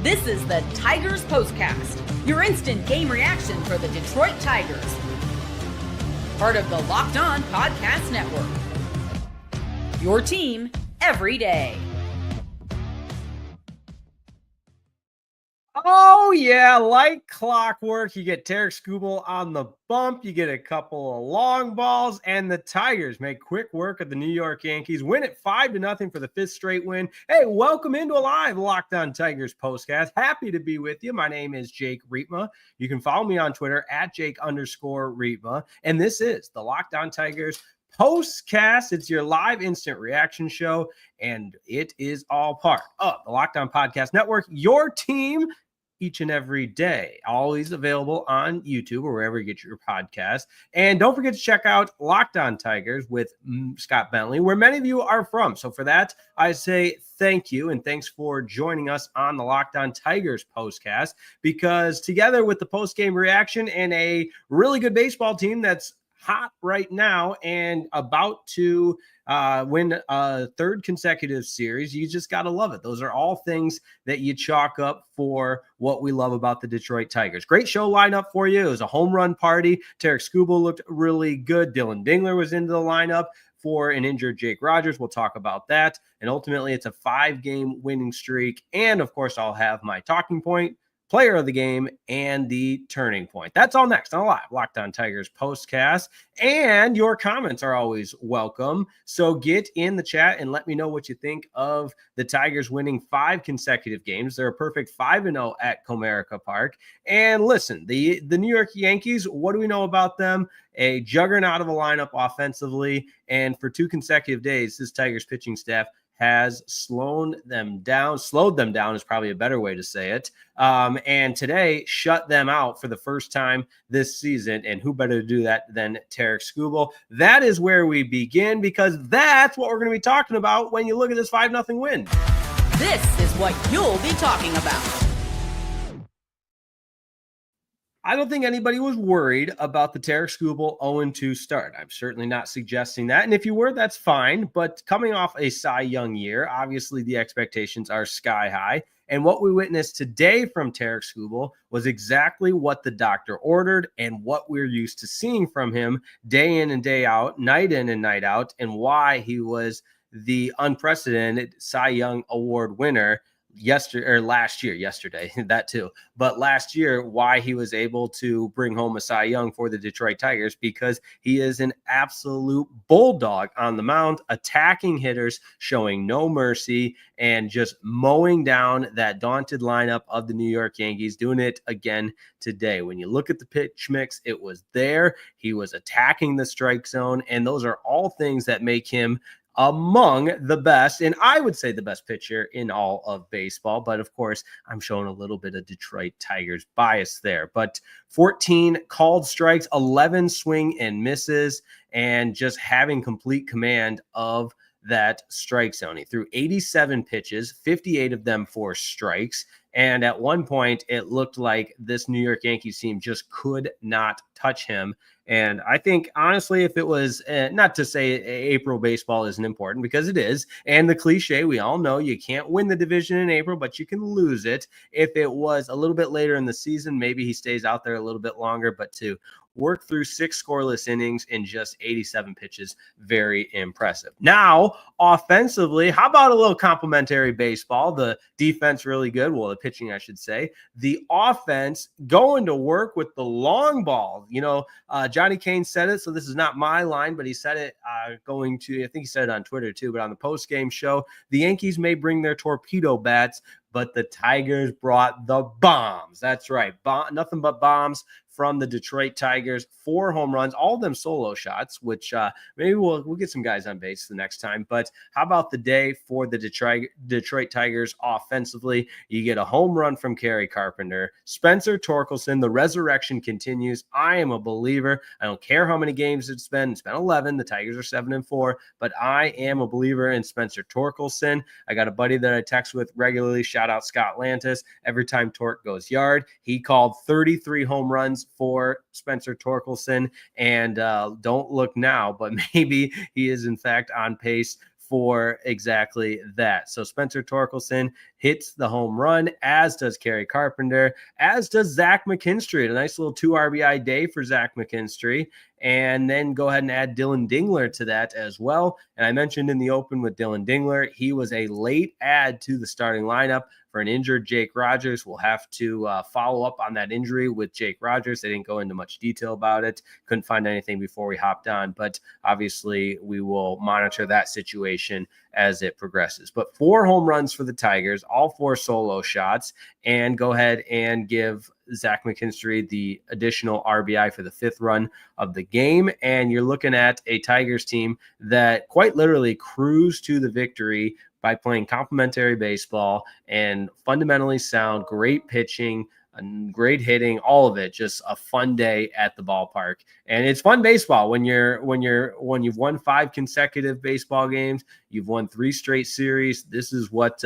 This is the Tigers Postcast, your instant game reaction for the Detroit Tigers. Part of the Locked On Podcast Network. Your team every day. Oh, yeah, like clockwork, you get Tarik Skubal on the bump, you get a couple of long balls, and the Tigers make quick work of the New York Yankees, win it 5-0 for the fifth straight win. Hey, welcome into a live Locked On Tigers postcast. Happy to be with you. My name is Jake Rietma. You can follow me on Twitter at Jake_Rietma, and this is the Locked On Tigers postcast. It's your live instant reaction show, and it is all part of the Locked On Podcast Network, your team each and every day, always available on YouTube or wherever you get your podcast. And don't forget to check out Locked On Tigers with Scott Bentley, where many of you are from. So for that, I say thank you, and thanks for joining us on the Locked On Tigers postcast, because together with the post-game reaction and a really good baseball team that's hot right now and about to win a third consecutive series, you just got to love it. Those are all things that you chalk up for what we love about the Detroit Tigers. Great show lineup for you. It was a home run party. Tarik Skubal looked really good. Dillon Dingler was into the lineup for an injured Jake Rogers. We'll talk about that. And ultimately, it's a 5-game winning streak. And of course, I'll have my talking point, player of the game, and the turning point. That's all next on a live Locked On Tigers postcast. And your comments are always welcome. So get in the chat and let me know what you think of the Tigers winning 5 consecutive games. They're a perfect 5-0 at Comerica Park. And listen, the New York Yankees, what do we know about them? A juggernaut of a lineup offensively. And for 2 consecutive days, this Tigers pitching staff has slowed them down is probably a better way to say it. And today shut them out for the first time this season. And who better to do that than Tarik Skubal? That is where we begin, because that's what we're going to be talking about when you look at this 5-0 win. This is what you'll be talking about. I don't think anybody was worried about the Tarik Skubal 0-2 start. I'm certainly not suggesting that. And if you were, that's fine. But coming off a Cy Young year, obviously the expectations are sky high. And what we witnessed today from Tarik Skubal was exactly what the doctor ordered and what we're used to seeing from him day in and day out, night in and night out, and why he was the unprecedented Cy Young Award winner last year, that too. But last year, why he was able to bring home a Cy Young for the Detroit Tigers, because he is an absolute bulldog on the mound, attacking hitters, showing no mercy, and just mowing down that daunted lineup of the New York Yankees, doing it again today. When you look at the pitch mix, it was there. He was attacking the strike zone, and those are all things that make him among the best, and I would say the best pitcher in all of baseball. But of course, I'm showing a little bit of Detroit Tigers bias there. But 14 called strikes, 11 swing and misses, and just having complete command of that strike zone. He threw 87 pitches, 58 of them for strikes. And at one point, it looked like this New York Yankees team just could not touch him. And I think, honestly, if it was, not to say April baseball isn't important, because it is, and the cliche, we all know you can't win the division in April, but you can lose it. If it was a little bit later in the season, maybe he stays out there a little bit longer, but to work through 6 scoreless innings in just 87 pitches, very impressive. Now, offensively, how about a little complimentary baseball? The defense really good. Well, the pitching, I should say. The offense going to work with the long ball. You know, Johnny Kane said it, so this is not my line, but he said it I think he said it on Twitter too, but on the post-game show, the Yankees may bring their torpedo bats, but the Tigers brought the bombs. That's right. Nothing but bombs from the Detroit Tigers. 4 home runs, all of them solo shots, which maybe we'll get some guys on base the next time. But how about the day for the Detroit Tigers offensively? You get a home run from Kerry Karpenter. Spencer Torkelson, the resurrection continues. I am a believer. I don't care how many games it's been. It's been 11. The Tigers are 7-4, but I am a believer in Spencer Torkelson. I got a buddy that I text with regularly. Shout out Scott Lantis. Every time Tork goes yard, he called 33 home runs for Spencer Torkelson. And don't look now, but maybe he is in fact on pace for exactly that. So Spencer Torkelson, hits the home run, as does Kerry Karpenter, as does Zach McKinstry. A nice little 2 RBI day for Zach McKinstry. And then go ahead and add Dillon Dingler to that as well. And I mentioned in the open with Dillon Dingler, he was a late add to the starting lineup for an injured Jake Rogers. We'll have to follow up on that injury with Jake Rogers. They didn't go into much detail about it. Couldn't find anything before we hopped on, but obviously we will monitor that situation as it progresses. But 4 home runs for the Tigers, all 4 solo shots, and go ahead and give Zach McKinstry the additional RBI for the 5th run of the game. And you're looking at a Tigers team that quite literally cruised to the victory by playing complementary baseball and fundamentally sound, great pitching, great hitting, all of it. Just a fun day at the ballpark. And it's fun baseball when you've won 5 consecutive baseball games, you've won 3 straight series. This is what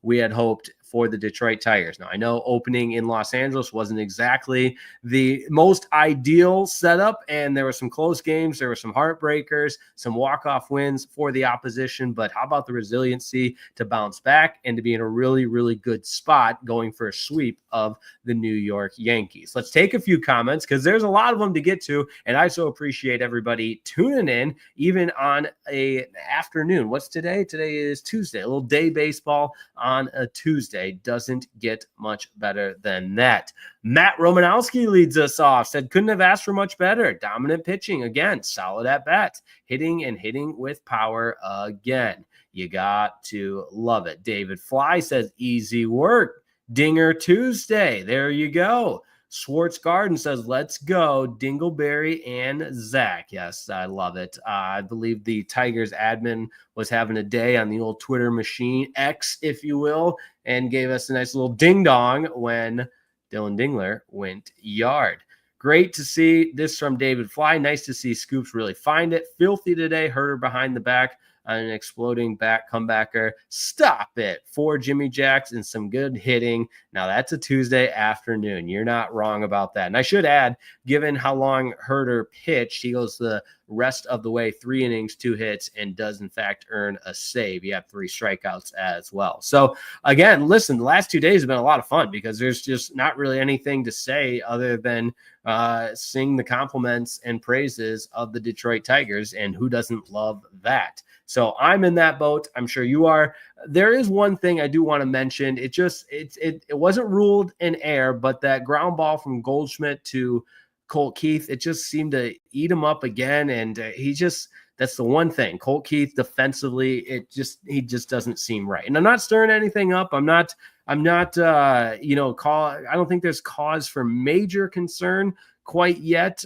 we had hoped for the Detroit Tigers. Now, I know opening in Los Angeles wasn't exactly the most ideal setup, and there were some close games, there were some heartbreakers, some walk-off wins for the opposition, but how about the resiliency to bounce back and to be in a really, really good spot going for a sweep of the New York Yankees? Let's take a few comments because there's a lot of them to get to, and I so appreciate everybody tuning in, even on an afternoon. What's today? Today is Tuesday, a little day baseball on a Tuesday. Doesn't get much better than that. Matt Romanowski leads us off, said couldn't have asked for much better. Dominant pitching again, solid at bats, hitting with power again. You got to love it. David Fly says easy work. Dinger Tuesday. There you go. Swartz Garden says, let's go, Dingleberry and Zach. Yes, I love it. I believe the Tigers admin was having a day on the old Twitter machine, X, if you will, and gave us a nice little ding-dong when Dillon Dingler went yard. Great to see this from David Fly. Nice to see Scoops really find it. Filthy today, hurt her behind the back. An exploding back comebacker. Stop it for Jimmy Jacks and some good hitting. Now, that's a Tuesday afternoon. You're not wrong about that. And I should add, given how long Herter pitched, he goes the rest of the way, 3 innings, 2 hits, and does, in fact, earn a save. You have 3 strikeouts as well. So, again, listen, the last 2 days have been a lot of fun because there's just not really anything to say other than sing the compliments and praises of the Detroit Tigers, and who doesn't love that? So I'm in that boat. I'm sure you are. There is one thing I do want to mention. It wasn't ruled in air, but that ground ball from Goldschmidt to Colt Keith, it just seemed to eat him up again. And that's the one thing. Colt Keith defensively, he just doesn't seem right. And I'm not stirring anything up. I don't think there's cause for major concern quite yet,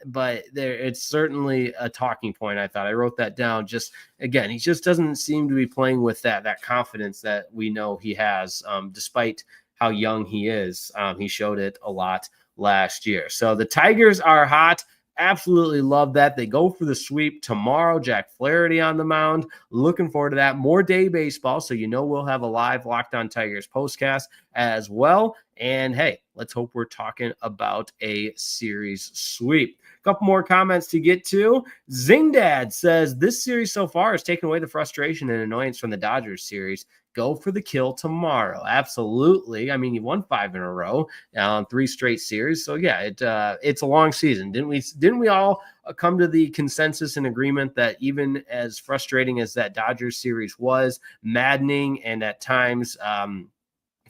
but it's certainly a talking point. I thought I wrote that down. Just again, he just doesn't seem to be playing with that confidence that we know he has, despite how young he is. He showed it a lot last year. So the Tigers are hot. Absolutely love that. They go for the sweep tomorrow. Jack Flaherty on the mound. Looking forward to that. More day baseball, so we'll have a live Locked On Tigers postcast as well. And hey, let's hope we're talking about a series sweep. A couple more comments to get to. Zingdad says, this series so far has taken away the frustration and annoyance from the Dodgers series. Go for the kill tomorrow. Absolutely. I mean, you won 5 in a row on 3 straight series. So yeah, it's a long season. Didn't we all come to the consensus and agreement that even as frustrating as that Dodgers series was, maddening and at times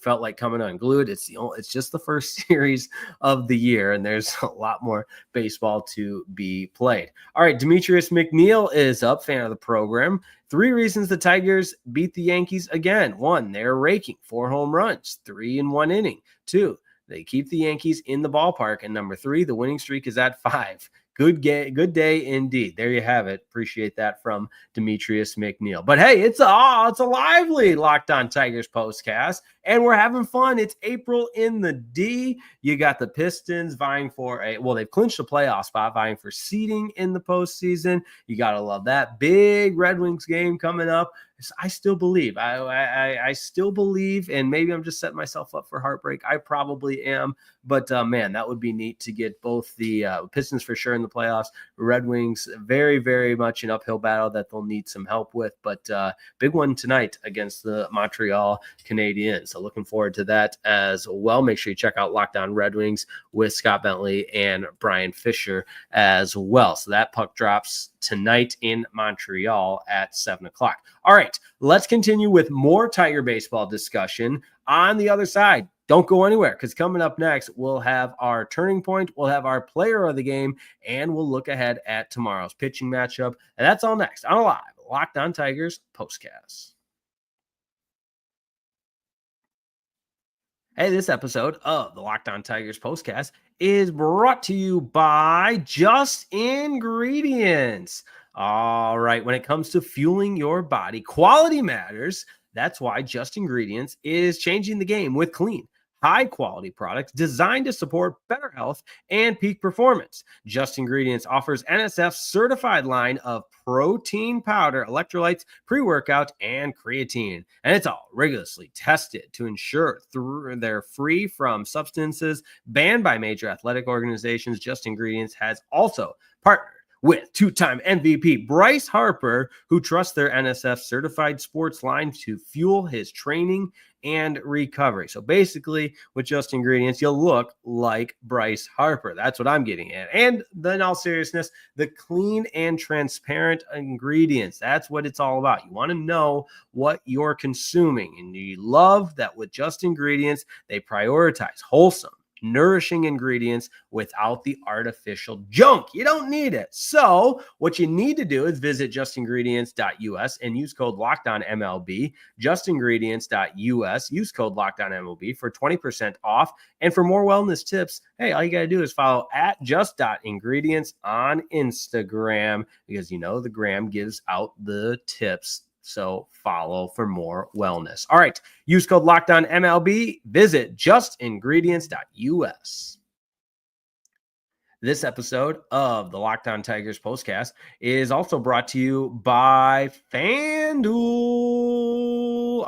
felt like coming unglued, it's just the first series of the year, and there's a lot more baseball to be played. All right, Demetrius McNeil is up, fan of the program. 3 reasons the Tigers beat the Yankees again. 1, they're raking 4 home runs, 3 in 1 inning. 2, they keep the Yankees in the ballpark. And number 3, the winning streak is at 5. Good day indeed. There you have it. Appreciate that from Demetrius McNeil. But hey, it's a lively Locked On Tigers postcast, and we're having fun. It's April in the D. You got the Pistons vying for they've clinched a playoff spot, vying for seeding in the postseason. You got to love that. Big Red Wings game coming up I still believe. I still believe, and maybe I'm just setting myself up for heartbreak. I probably am, but man, that would be neat to get both the Pistons for sure in the playoffs. Red Wings, very, very much an uphill battle that they'll need some help with, but big one tonight against the Montreal Canadiens. So looking forward to that as well. Make sure you check out Locked On Red Wings with Scott Bentley and Brian Fisher as well. So that puck drops tonight in Montreal at 7 o'clock. All right, let's continue with more Tiger baseball discussion on the other side. Don't go anywhere, because coming up next, we'll have our turning point, we'll have our player of the game, and we'll look ahead at tomorrow's pitching matchup. And that's all next on a live Locked On Tigers postcast. Hey, this episode of the Locked On Tigers postcast is brought to you by Just Ingredients. All right, when it comes to fueling your body, quality matters. That's why Just Ingredients is changing the game with clean, high-quality products designed to support better health and peak performance. Just Ingredients offers NSF's certified line of protein powder, electrolytes, pre-workout, and creatine. And it's all rigorously tested to ensure they're free from substances banned by major athletic organizations. Just Ingredients has also partnered with two-time MVP Bryce Harper, who trusts their NSF certified sports line to fuel his training and recovery. So basically, with Just Ingredients, you'll look like Bryce Harper. That's what I'm getting at. And then, in all seriousness, the clean and transparent ingredients. That's what it's all about. You want to know what you're consuming. And you love that with Just Ingredients, they prioritize wholesome, nourishing ingredients without the artificial junk. You don't need it. So what you need to do is visit justingredients.us and use code LOCKEDONMLB, justingredients.us, use code LOCKEDONMLB for 20% off. And for more wellness tips, hey, all you got to do is follow at just.ingredients on Instagram, because you know the gram gives out the tips. So follow for more wellness. All right. Use code LOCKEDONMLB. Visit justingredients.us. This episode of the Locked On Tigers postcast is also brought to you by FanDuel,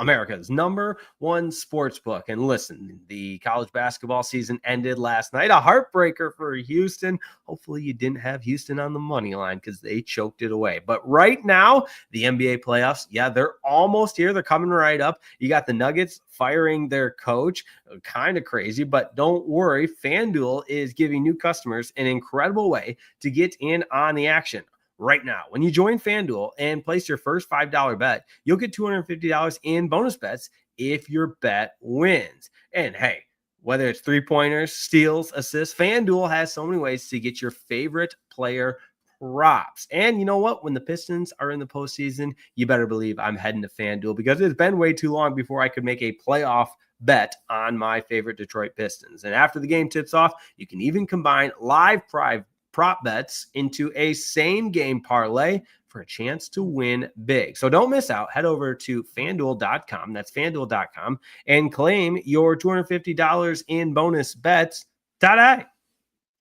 America's #1 sportsbook. And listen, the college basketball season ended last night. A heartbreaker for Houston. Hopefully you didn't have Houston on the money line, because they choked it away. But right now, the NBA playoffs, yeah, they're almost here. They're coming right up. You got the Nuggets firing their coach. Kind of crazy, but don't worry. FanDuel is giving new customers an incredible way to get in on the action right now. When you join FanDuel and place your first $5 bet, you'll get $250 in bonus bets if your bet wins. And hey, whether it's three-pointers, steals, assists, FanDuel has so many ways to get your favorite player props. And you know what? When the Pistons are in the postseason, you better believe I'm heading to FanDuel, because it's been way too long before I could make a playoff bet on my favorite Detroit Pistons. And after the game tips off, you can even combine live prop bets into a same game parlay for a chance to win big. So don't miss out. Head over to FanDuel.com. That's FanDuel.com, and claim your $250 in bonus bets today.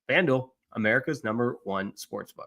FanDuel, America's #1 sportsbook.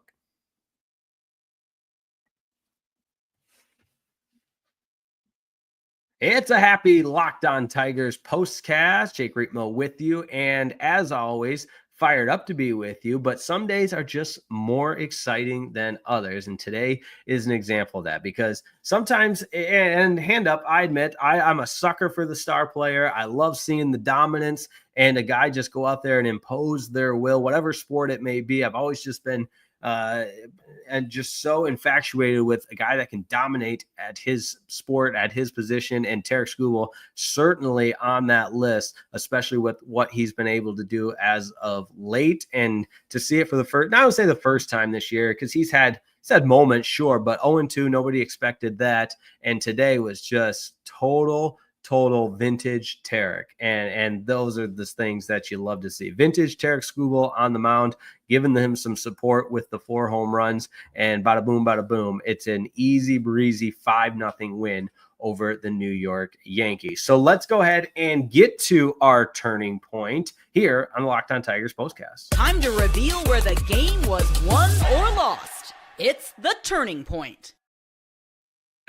It's a happy Locked On Tigers postcast. Jake Reitmo with you. And as always, fired up to be with you. But some days are just more exciting than others. And today is an example of that, because sometimes, and hand up, I admit, I'm a sucker for the star player. I love seeing the dominance and a guy just go out there and impose their will, whatever sport it may be. I've always just been and just so infatuated with a guy that can dominate at his sport, at his position. And Tarik Skubal certainly on that list, especially with what he's been able to do as of late. And to see it for the first, not to say the first time this year, because he's had moments, sure, but 0-2, nobody expected that. And today was just total vintage Tarik. And those are the things that you love to see. Vintage Tarik Skubal on the mound, giving him some support with the 4 home runs, and bada boom. It's an easy breezy 5-0 win over the New York Yankees. So let's go ahead and get to our turning point here on the Locked On Tigers postcast. Time to reveal where the game was won or lost. It's the turning point.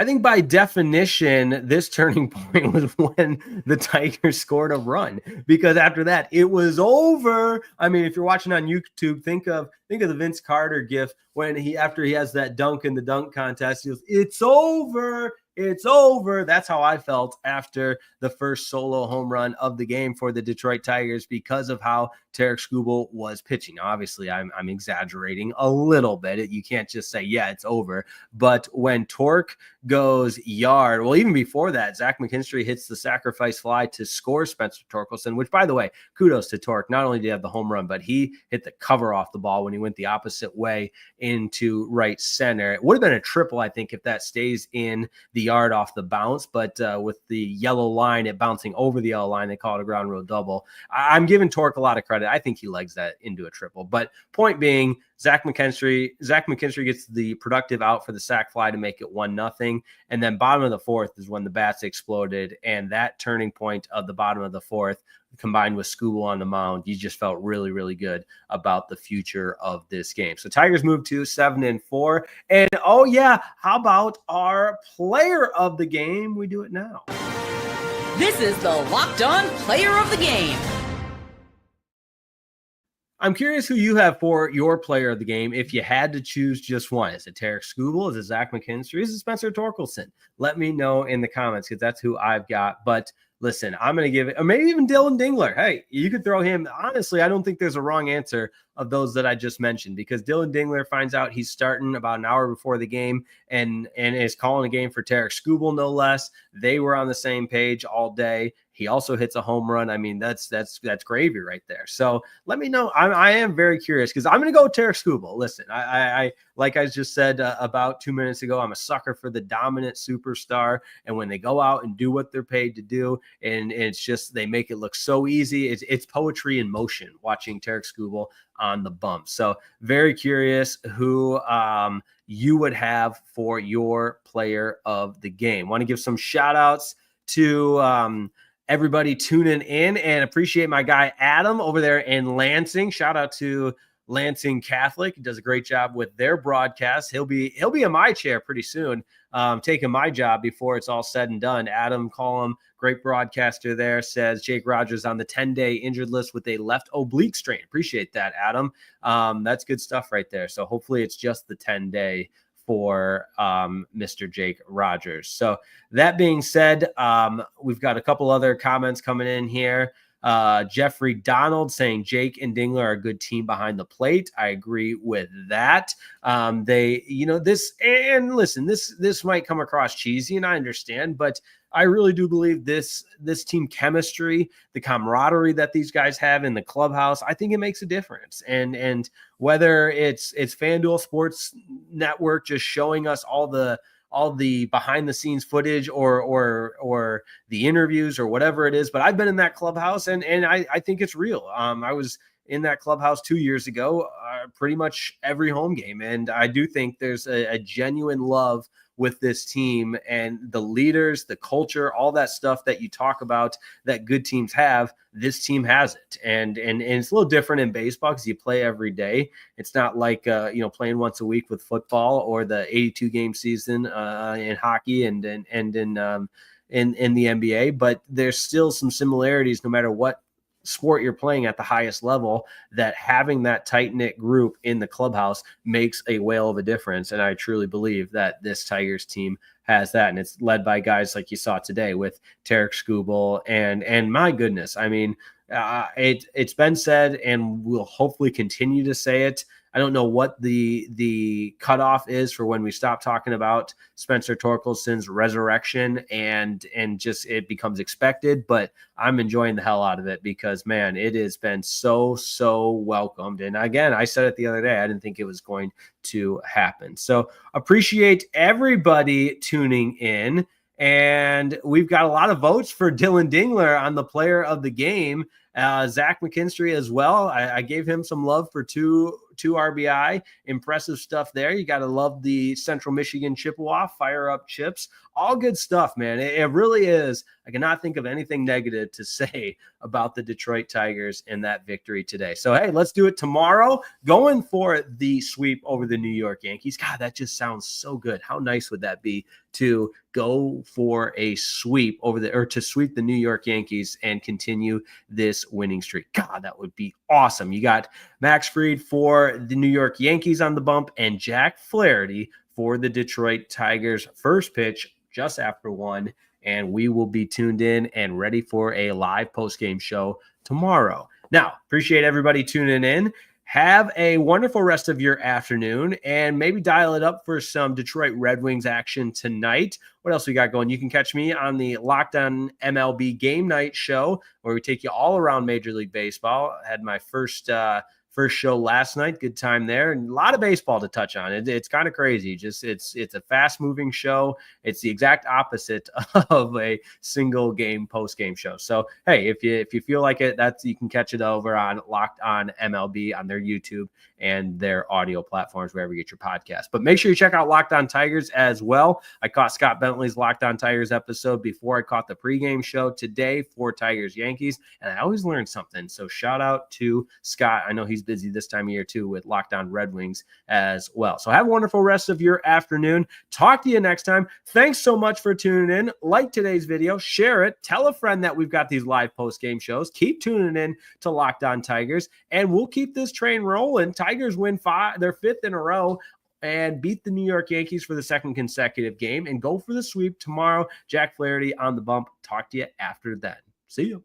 I think by definition, this turning point was when the Tigers scored a run, because after that, it was over. I mean, if you're watching on YouTube, think of the Vince Carter gif when after he has that dunk in the dunk contest, he goes, "It's over. It's over." That's how I felt after the first solo home run of the game for the Detroit Tigers, because of how Tarik Skubal was pitching. Now, obviously, I'm exaggerating a little bit. You can't just say, yeah, it's over. But when Tork goes yard, well, even before that, Zach McKinstry hits the sacrifice fly to score Spencer Torkelson, which, by the way, kudos to Tork. Not only did he have the home run, but he hit the cover off the ball when he went the opposite way into right center. It would have been a triple, I think, if that stays in the yard off the bounce, but with the yellow line, it bouncing over the yellow line, they call it a ground rule double. I'm giving Tork a lot of credit. I think he legs that into a triple. But point being, Zach McKinstry gets the productive out for the sac fly to make it 1-0. And then bottom of the fourth is when the bats exploded. And that turning point of the bottom of the fourth, combined with Skubal on the mound, you just felt really, really good about the future of this game. So Tigers move to 7-4. And oh yeah, how about our player of the game? We do it now. This is the Locked On Player of the Game. I'm curious who you have for your player of the game if you had to choose just one. Is it Tarik Skubal? Is it Zach McKinstry? Is it Spencer Torkelson? Let me know in the comments, because that's who I've got. But listen, I'm going to give it, or maybe even Dillon Dingler. Hey, you could throw him. Honestly, I don't think there's a wrong answer of those that I just mentioned, because Dillon Dingler finds out he's starting about an hour before the game and is calling a game for Tarik Skubal, no less. They were on the same page all day. He also hits a home run. I mean, that's gravy right there. So let me know. I am very curious, because I'm going to go with Tarik Skubal. Listen, I like I just said about 2 minutes ago, I'm a sucker for the dominant superstar. And when they go out and do what they're paid to do, and it's just, they make it look so easy. It's poetry in motion watching Tarik Skubal on the bump. So very curious who you would have for your player of the game. Want to give some shout outs to everybody tuning in, and appreciate my guy Adam over there in Lansing. Shout out to Lansing Catholic. He does a great job with their broadcast. He'll be in my chair pretty soon, taking my job before it's all said and done. Adam Collum, great broadcaster there, says Jake Rogers on the 10-day injured list with a left oblique strain. Appreciate that, Adam. That's good stuff right there. So hopefully it's just the 10-day for Mr. Jake Rogers. So that being said, we've got a couple other comments coming in here. Jeffrey Donald saying Jake and Dingler are a good team behind the plate. I agree with that. This might come across cheesy, and I understand, but I really do believe this team chemistry, the camaraderie that these guys have in the clubhouse, I think it makes a difference. And whether it's FanDuel Sports Network just showing us all the behind the scenes footage or the interviews or whatever it is, but I've been in that clubhouse and I think it's real. I was in that clubhouse 2 years ago, pretty much every home game. And I do think there's a genuine love with this team and the leaders, the culture, all that stuff that you talk about that good teams have. This team has it. And it's a little different in baseball because you play every day. It's not like, playing once a week with football or the 82 game season in hockey and in the NBA, but there's still some similarities no matter what sport you're playing at the highest level, that having that tight-knit group in the clubhouse makes a whale of a difference. And I truly believe that this Tigers team has that. And it's led by guys like you saw today with Tarik Skubal and my goodness, I mean, it's been said and we'll hopefully continue to say it. I don't know what the cutoff is for when we stop talking about Spencer Torkelson's resurrection and just it becomes expected, but I'm enjoying the hell out of it because, man, it has been so welcomed. And again, I said it the other day, I didn't think it was going to happen. So appreciate everybody tuning in. And we've got a lot of votes for Dillon Dingler on the player of the game. Zach McKinstry as well. I gave him some love for two RBI. Impressive stuff there. You got to love the Central Michigan Chippewa, fire up chips. all good stuff, man. It really is. I cannot think of anything negative to say about the Detroit Tigers in that victory today. So, hey, let's do it tomorrow. Going for the sweep over the New York Yankees. God, that just sounds so good. How nice would that be to go for a sweep to sweep the New York Yankees and continue this winning streak? God, that would be awesome. You got Max Fried for the New York Yankees on the bump and Jack Flaherty for the Detroit Tigers. First pitch just after 1, and we will be tuned in and ready for a live post-game show tomorrow. Now, appreciate everybody tuning in. Have a wonderful rest of your afternoon, and maybe dial it up for some Detroit Red Wings action tonight. What else we got going? You can catch me on the Locked On MLB Game Night Show, where we take you all around Major League Baseball. I had my first show last night. Good time there, and a lot of baseball to touch on. It's kind of crazy. Just it's a fast moving show. It's the exact opposite of a single game post game show. So hey, if you feel like it, you can catch it over on Locked On MLB on their YouTube and their audio platforms wherever you get your podcast. But make sure you check out Locked On Tigers as well. I caught Scott Bentley's Locked On Tigers episode before I caught the pregame show today for Tigers Yankees, and I always learn something. So shout out to Scott. I know he's busy this time of year too with Locked On Red Wings as well. So have a wonderful rest of your afternoon. Talk to you next time. Thanks so much for tuning in. Like today's video, share it, tell a friend that we've got these live post-game shows. Keep tuning in to Locked On Tigers, and we'll keep this train rolling. Tigers win their 5th in a row and beat the New York Yankees for the 2nd consecutive game and go for the sweep tomorrow. Jack Flaherty on the bump. Talk to you after then. See you.